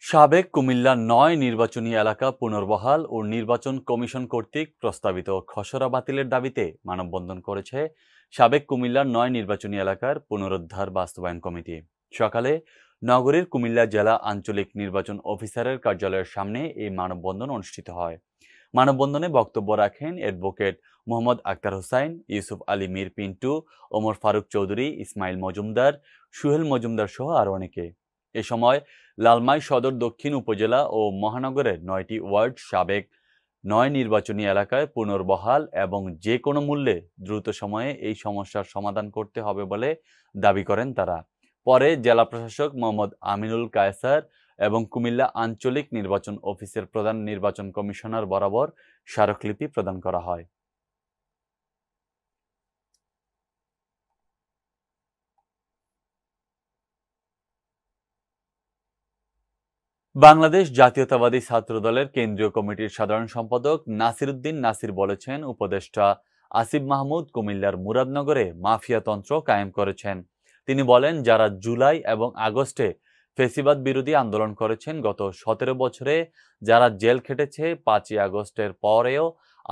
সাবেক কুমিল্লা ৯ নির্বাচনী এলাকা পুনর্বহাল ও নির্বাচন কমিশন কর্তৃক প্রস্তাবিত খসড়া বাতিলের দাবিতে মানববন্ধন করেছে সাবেক কুমিল্লা ৯ নির্বাচনী এলাকার পুনরুদ্ধার বাস্তবায়ন কমিটি। সকালে নগরীর কুমিল্লা জেলা আঞ্চলিক নির্বাচন অফিসারের কার্যালয়ের সামনে এই মানববন্ধন অনুষ্ঠিত হয়। মানববন্ধনে বক্তব্য রাখেন অ্যাডভোকেট মোহাম্মদ আক্তার হোসাইন, ইউসুফ আলী মীর পিন্টু, ওমর ফারুক চৌধুরী, ইসমাইল মজুমদার, সুহেল মজুমদার সহ আরও অনেকে। এ সময় লালমাই সদর দক্ষিণ উপজেলা ও মহানগরের ৯টি ওয়ার্ড সাবেক ৯ নির্বাচনী এলাকায় পুনর্বহাল এবং যে কোনো মূল্যে দ্রুত সময়ে এই সমস্যার সমাধান করতে হবে বলে দাবি করেন তারা। পরে জেলা প্রশাসক মোহাম্মদ আমিনুল কায়সার এবং কুমিল্লা আঞ্চলিক নির্বাচন অফিসের প্রধান নির্বাচন কমিশনার বরাবর স্মারকলিপি প্রদান করা হয়। বাংলাদেশ জাতীয়তাবাদী ছাত্রদলের কেন্দ্রীয় কমিটির সাধারণ সম্পাদক নাসির উদ্দিন নাসির বলেছেন, উপদেষ্টা আসিফ মাহমুদ কুমিল্লার মুরাদনগরে মাফিয়াতন্ত্র কায়েম করেছেন। তিনি বলেন, যারা জুলাই এবং আগস্টে ফেসিবাদ বিরোধী আন্দোলন করেছেন, গত ১৭ বছরে যারা জেল খেটেছে, ৫ই আগস্টের পরেও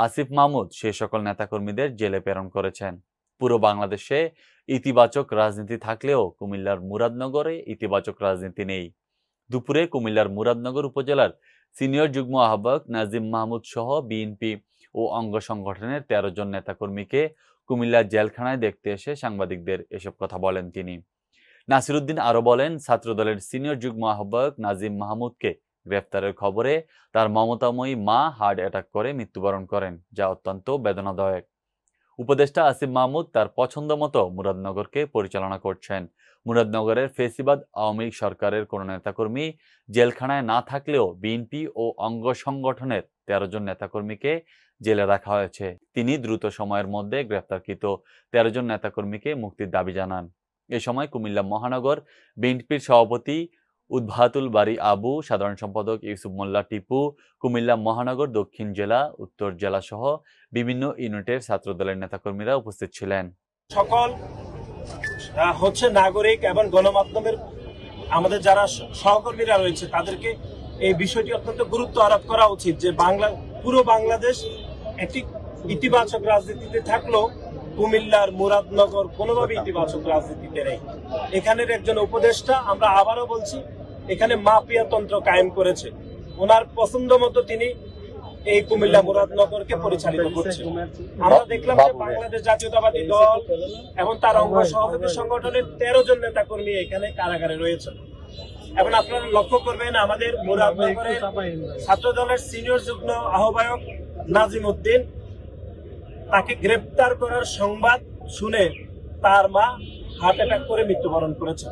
আসিফ মাহমুদ সে সকল নেতাকর্মীদের জেলে প্রেরণ করেছেন। পুরো বাংলাদেশে ইতিবাচক রাজনীতি থাকলেও কুমিল্লার মুরাদনগরে ইতিবাচক রাজনীতি নেই। দুপুরে কুমিল্লার মুরাদনগর উপজেলার সিনিয়র যুগ্ম আহ্বায়ক নাজিম মাহমুদ সহ বিএনপি ও অঙ্গ সংগঠনের ১৩ জন নেতাকর্মীকে কুমিল্লা জেলখানায় দেখতে এসে সাংবাদিকদের এসব কথা বলেন তিনি। নাসির উদ্দিন আরও বলেন, ছাত্রদলের সিনিয়র যুগ্ম আহ্বায়ক নাজিম মাহমুদকে গ্রেফতারের খবরে তার মমতাময়ী মা হার্ট অ্যাটাক করে মৃত্যুবরণ করেন, যা অত্যন্ত বেদনাদায়ক। উপদেষ্টা আসিফ মাহমুদ তার পছন্দ মতো মুরাদনগরকে পরিচালনা করছেন। মুরাদনগরের ফেসিবাদ আওয়ামী সরকারের কোনো নেতাকর্মী জেলখানায় না থাকলেও বিএনপি ও অঙ্গ সংগঠনের ১৩ জন নেতাকর্মীকে জেলে রাখা হয়েছে। তিনি দ্রুত সময়ের মধ্যে গ্রেফতারকৃত ১৩ জন নেতাকর্মীকে মুক্তির দাবি জানান। এ সময় কুমিল্লা মহানগর বিএনপির সভাপতি উদ্ভাতুল বারী আবু, সাধারণ সম্পাদক ইউসুফ মোল্লা টিপু, কুমিল্লা মহানগর দক্ষিণ জেলা, উত্তর জেলা সহ বিভিন্ন ইউনিটের ছাত্রদলের নেতাকর্মীরা উপস্থিত ছিলেন। সকল নাগরিক এবং গণমাধ্যমের আমাদের যারা সহকর্মীরা রয়েছে তাদেরকে এই বিষয়টি অত্যন্ত গুরুত্ব আরোপ করা উচিত যে পুরো বাংলাদেশ একটি ইতিবাচক রাজনীতিতে থাকলেও কুমিল্লার মুরাদনগর কোনোভাবে ইতিবাচক রাজনীতিতে নেই। এখানের একজন উপদেষ্টা, আমরা আবারও বলছি, এখানে মাফিয়াতন্ত্র কায়েম করেছে। ওনার পছন্দ মতো তিনি এই কুমিল্লা মুরাদনগরকে পরিচালিত করছে। আমরা দেখলাম যে বাংলাদেশ জাতীয়তাবাদী দল এবং তার অঙ্গ সহযোগী সংগঠনের ১৩ জন নেতাকর্মী এখানে কারাগারে রয়েছে। এবং আপনারা লক্ষ্য করবেন, আমাদের মুরাদনগরের ছাত্র দলের সিনিয়র যুগ্ম আহ্বায়ক নাজিম উদ্দিন, তাকে গ্রেপ্তার করার সংবাদ শুনে তার মা হার্ট অ্যাটাক করে মৃত্যুবরণ করেছে।